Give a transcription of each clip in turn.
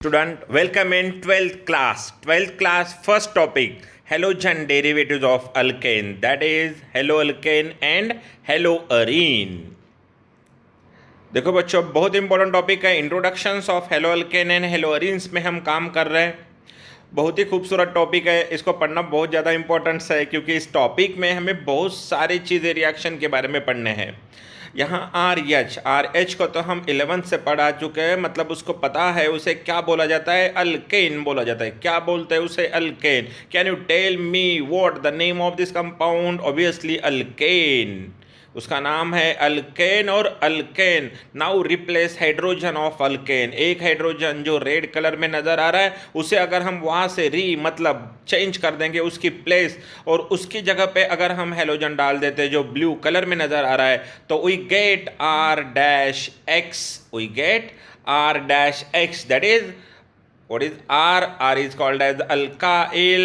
Student, welcome in 12th class. 12th class, first topic, halogen derivatives of alkane. That is haloalkane and haloarine. देखो बच्चों, बहुत important topic है. Introductions of हेलोअल्केन and हेलोअरीन्स में हम काम कर रहे हैं. बहुत ही खूबसूरत टॉपिक है. इसको पढ़ना बहुत ज़्यादा इंपॉर्टेंस है क्योंकि इस टॉपिक में हमें बहुत सारी चीज़ें रिएक्शन के बारे में पढ़ने हैं. यहाँ आर एच को तो हम 11th से पढ़ा चुके हैं. मतलब उसको पता है उसे क्या बोला जाता है. अल्केन बोला जाता है. क्या बोलते हैं उसे? Alkane. Can you tell me what the name of this compound? Obviously alkane. उसका नाम है अल्केन. और alkane now replace hydrogen of alkane. एक हाइड्रोजन जो रेड कलर में नज़र आ रहा है उसे अगर हम वहाँ से मतलब चेंज कर देंगे उसकी प्लेस, और उसकी जगह पे अगर हम हेलोजन डाल देते जो ब्लू कलर में नज़र आ रहा है, तो we get R dash X. We get R dash X. That is what is R? R is called as alkyl.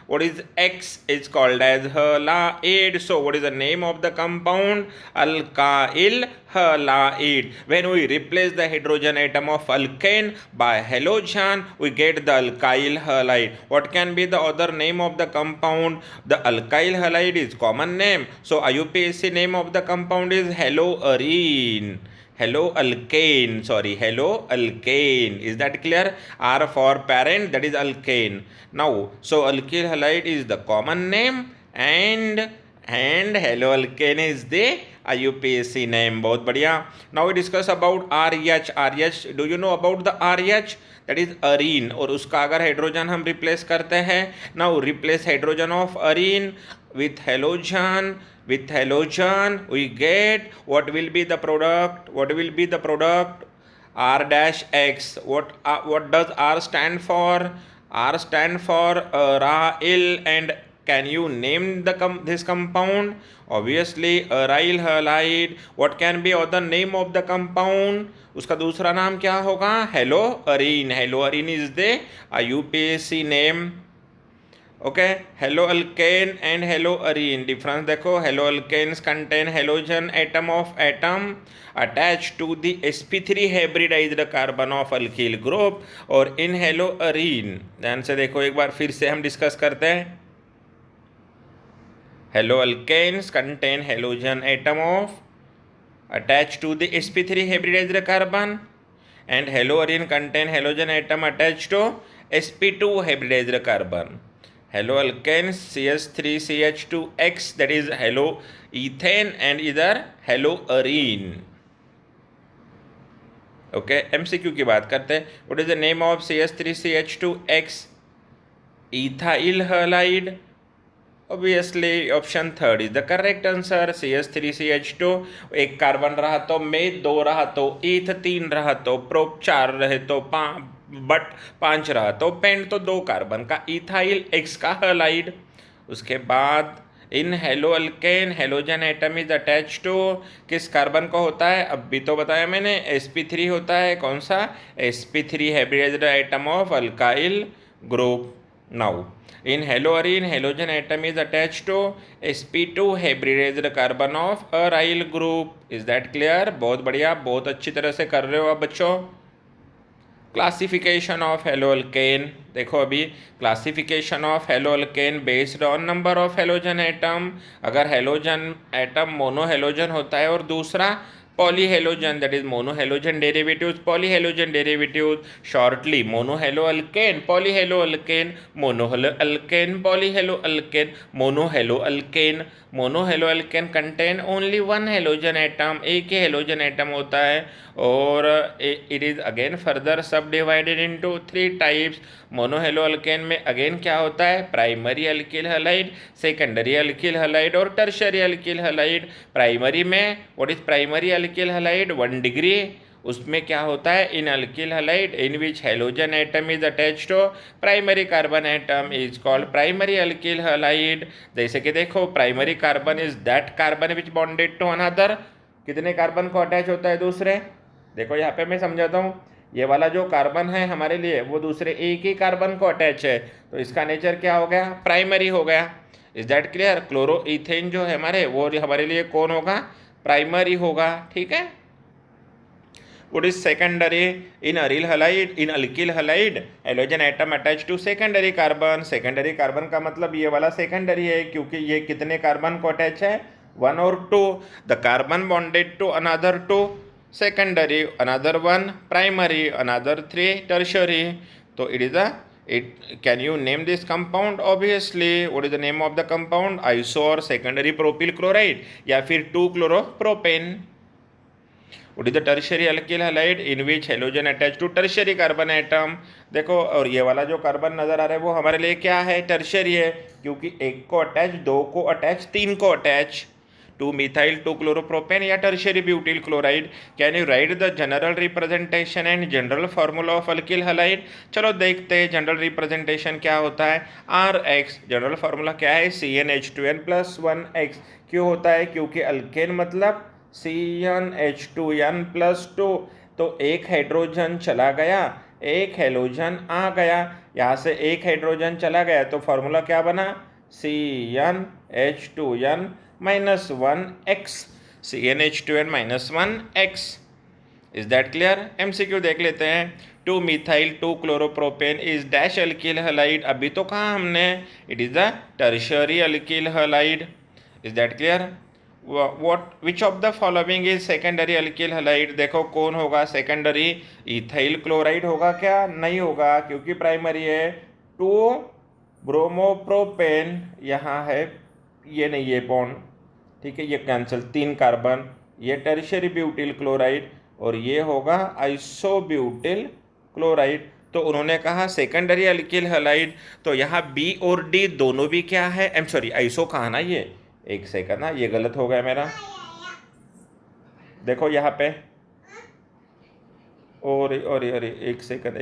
What is X? Is called as halide. So what is the name of the compound? Alkyl halide. When we replace the hydrogen atom of alkane by halogen, we get the alkyl halide. What can be the other name of the compound? The alkyl halide is common name. So IUPAC name of the compound is haloarine. Haloalkane. Is that clear? R for parent, that is alkane. Now, so alkyl halide is the common name and haloalkane is the IUPAC name. बहुत बढ़िया. Now we discuss about RH. RH, do you know about the RH? That is arene. और उसका अगर hydrogen हम replace करते हैं, now replace hydrogen of arene with halogen. With halogen we get what will be the product? R dash X. What does R stand for? R stand for aryl. And can you name this compound? Obviously aryl halide. What can be other name of the compound? उसका दूसरा नाम क्या होगा? haloarine. Haloarine is the IUPAC name. Okay. Haloalkane and haloarene difference देखो. Haloalkanes contain halogen atom of atom attach to the sp3 hybridized carbon of alkyl group. और in हेलोअरीन ध्यान से देखो एक बार फिर से हम डिस्कस करते हैं. Haloalkanes contain halogen atom of attach to the sp3 hybridized carbon and haloarene contain halogen atom attach to sp2 hybridized carbon. Haloalkanes CH3CH2X, that is haloethane, and either haloarine. Okay, MCQ की बात करते हैं. What is the name of CH3CH2X? Ethyl halide. Obviously option third is the correct answer. CH3CH2 एक carbon रहा तो meth 2 रहा तो ईथ 3 रहा तो प्रोप 4 रहे तो बट 5 रहा तो पेंट तो 2 कार्बन का इथाइल एक्स का हैलाइड. उसके बाद in haloalkane halogen atom is attach to किस कार्बन को होता है? अब भी तो बताया मैंने, sp3 होता है. कौन सा? sp3 hybridized atom of alkyl group. Now in haloarene halogen atom is attach to sp2 hybridized carbon of aryl group. Is that clear? बहुत बढ़िया, बहुत अच्छी तरह से कर रहे हो आप बच्चों. क्लासिफिकेशन ऑफ हेलोअल्केन देखो. अभी classification of haloalkane based on number of halogen atom. अगर हेलोजन एटम मोनो हेलोजन होता है और दूसरा polyhalogen, that is monohalogen derivatives, polyhalogen derivatives. Shortly monohaloalkane, polyhaloalkane, monohaloalkane, polyhaloalkane, monohaloalkane. Monohaloalkane contain only 1 halogen atom. एक ही halogen atom होता है. और it is again further subdivided into 3 types. Monohaloalkane में अगेन क्या होता है? Primary alkyl halide, secondary alkyl halide और टर्शियरी अल्किल हैलाइड. प्राइमरी में what is primary alkyl halide? 1 degree. उसमें क्या होता है? In alkyl halide in which halogen atom is attach to primary carbon atom is called primary alkyl halide. जैसे कि देखो, primary carbon is that carbon which bonded to another. कितने carbon को attach होता है? दूसरे. देखो यहाँ पे मैं समझाता हूँ. ये वाला जो कार्बन है हमारे लिए वो दूसरे एक ही कार्बन को अटैच है, तो इसका नेचर क्या हो गया? प्राइमरी हो गया. Is that clear? क्लोरोइथेन जो है हमारे, वो हमारे लिए कौन होगा? प्राइमरी होगा. ठीक है. What is secondary? In aryl halide, in alkyl halide, halogen atom attached to secondary carbon. Secondary carbon का मतलब ये वाला secondary है क्योंकि ये कितने कार्बन को अटैच है, 1 और 2. The carbon bonded to another 2 secondary, another 1 primary, another 3 tertiary. So it is a can you name this compound? Obviously. What is the name of the compound? Iso or secondary propyl chloride या फिर 2-chloropropane. What is the tertiary alkyl halide? In which halogen attached to tertiary carbon atom. देखो, और ये वाला जो carbon नजर आ रहा है वो हमारे लिए क्या है, टर्शियरी है, क्योंकि एक को अटैच, दो को अटैच, तीन को अटैच, 2-methyl 2-chloropropane या tertiary butyl chloride. Can you right the general representation and general formula of alkyl halide? चलो देखते हैं जनरल रिप्रेजेंटेशन क्या होता है. RX जनरल फार्मूला क्या है, CnH2n+1x. क्यों होता है, क्योंकि अल्केन मतलब CnH2n+2. तो एक हाइड्रोजन चला गया, एक हेलोजन आ गया, यहाँ से एक हाइड्रोजन चला गया तो फॉर्मूला क्या बना, CnH2n-1x. CnH2n-1x. Is that clear? MCQ देख लेते हैं. 2-methyl 2-chloropropane is dash alkyl halide. अभी तो कहा हमने, it is the tertiary alkyl halide. Is that clear? Which of the following is secondary alkyl halide? देखो कौन होगा सेकेंडरी, इथाइल क्लोराइड होगा क्या? नहीं होगा, क्योंकि प्राइमरी है. 2-ब्रोमोप्रोपेन यहाँ है, ये नहीं है बॉन्ड, ठीक है, ये कैंसिल, 3 कार्बन, ये टर्शियरी ब्यूटिल क्लोराइड और ये होगा आइसोब्यूटिल क्लोराइड. तो उन्होंने कहा सेकेंडरी अल्किल हलाइड. तो यहाँ बी और डी दोनों भी क्या है, आइसो कहा ना, ये एक सेकंड ना, ये गलत हो गया मेरा. देखो यहाँ पे, और एक सेकंड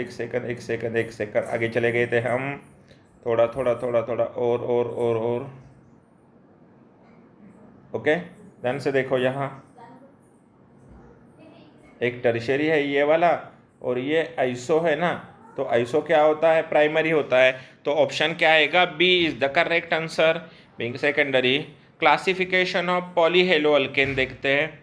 आगे चले गए थे हम, थोड़ा और ओके. ध्यान से देखो, यहाँ एक टर्शियरी है ये वाला और ये आइसो है ना. तो आइसो क्या होता है, प्राइमरी होता है. तो ऑप्शन क्या आएगा, B is the correct answer, being secondary. Classification of polyhalo alkane देखते हैं.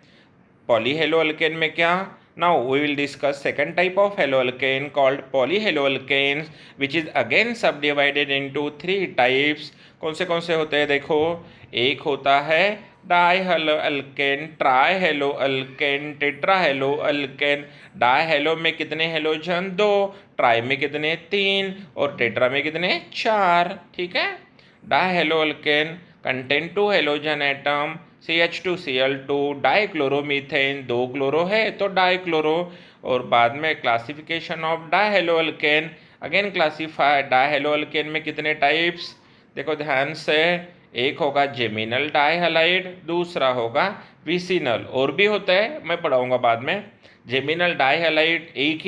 पॉलीहेलो अल्केन में क्या, now we will discuss second type of halo alkane called polyhalo alkanes which is again subdivided into 3 types. कौन से होते हैं, देखो, एक होता है dihalo alkane, trihalo alkane, tetrahalo alkane. Dihalo में कितने हेलोजन, 2, ट्राई में कितने, 3 और टेट्रा में कितने, 4. ठीक है. Dihalo alkane contain 2 halogen atom, CH2Cl2, dichloromethane, 2 chloro है तो डाइक्लोरो. और बाद में classification of dihalo alkane, again classify. Dihalo alkane में कितने टाइप्स, देखो ध्यान से, एक होगा जेमिनल डाइहलाइड, दूसरा होगा विसिनल, और भी होता है, मैं पढ़ाऊंगा बाद में. जेमिनल डाइहलाइड एक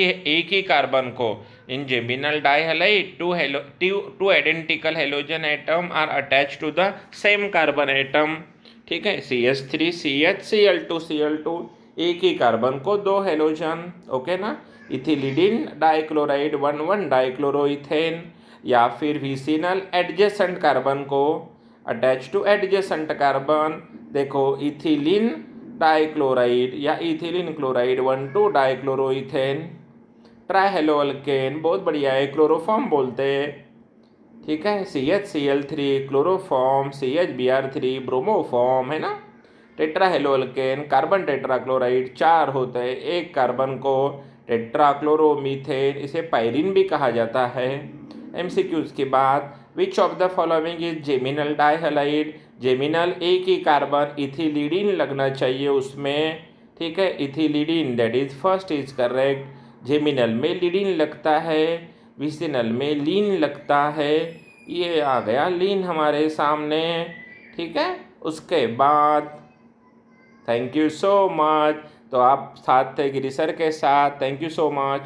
ही कार्बन को, in geminal dihalide 2 identical halogen atom are attach to the same carbon atom. ठीक है. CH3CH Cl2 एक ही कार्बन को 2 हेलोजन. ओके ना. इथिलीडिन डाइक्लोराइड 1 डाइक्लोरोइथेन, या फिर विसिनल एडजेसेंट कार्बन को अटैच टू एडजेसेंट कार्बन. देखो इथिलीन डाइक्लोराइड या इथिलीन क्लोराइड 1,2 डाइक्लोरोइथेन. ट्राइहेलो अल्केन बहुत बढ़िया है, क्लोरोफॉर्म बोलते हैं. ठीक है. CHCl3 क्लोरोफॉर्म, CHBr3 ब्रोमोफॉर्म, है ना. टेट्राहेलो अल्केन कार्बन टेट्राक्लोराइड 4 होते हैं, एक कार्बन को टेट्राक्लोरोमीथेन, इसे पायरिन भी कहा जाता है. MCQs की बात, which of the following is geminal dihalide? Geminal एक ही कार्बन, इथिलीडिन लगना चाहिए उसमें. ठीक है. Ethylidene that is first is correct. Geminal में लीडिन लगता है, विसिनल में लीन लगता है. ये आ गया लीन हमारे सामने. ठीक है. उसके बाद थैंक यू सो मच. तो आप साथ थे गिरी सर के साथ. Thank you so much.